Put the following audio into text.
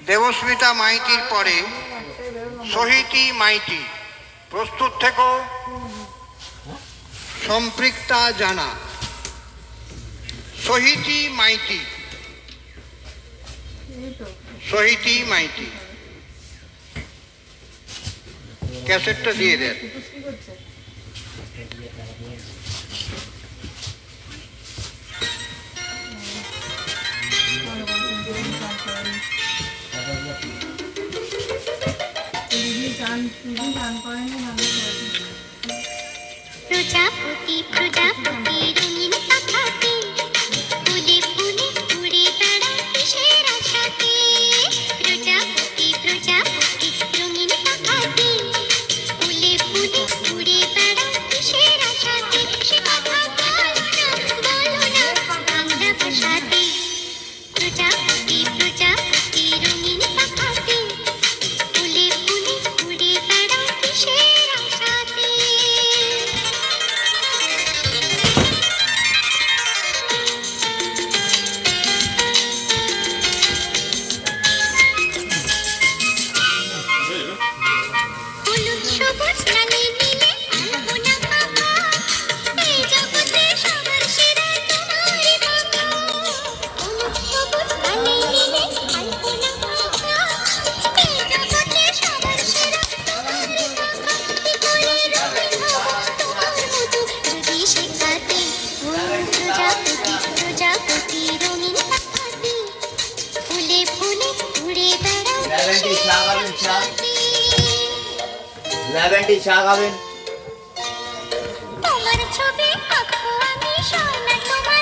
দেবস্মিতা মাইতির পরে সোহিতি মাইতি। প্রস্তুত থেকো, সম্পৃক্তা জানা। সোহিতি মাইতি, সোহিতি মাইতি। ক্যাসেটটা দিয়ে দেন। প্রজাপতি প্রজাপতি রঙিন পাখাতে ফুলে ফুলে উড়ে বেড়ায় কিসের আশাতে। প্রজাপতি প্রজাপতি রঙিন পাখাতে ফুলে ফুলে উড়ে বেড়ায় কিসের আশাতে। সে কথা বলো না বাংলা ভাষাতে। প্রজাপতি প্রজাপতি রঙিন পাখাতে ফুলে ফুলে উড়ে বেড়ায় কিসের আশাতে। হলুদ সবুজ লালে নীলে আলপনা মাখা, এই জগতে সবার সেরা তোমারই মাখা। হলুদ সবুজ লালে নীলে আলপনা মাখা, এই জগতে সবার সেরা তোমারই মাখা। কি করে রঙিন হবো তোমার মতো যদি শেখাতে। ও প্রজাপতি প্রজাপতি রঙিন পাখাতে ফুলে ফুলে উড়ে বেড়াও কিসের আশাতে। লেভেন্টি চা খাবেন? তোমার ছবি আঁকবো আমি সোনা তোমার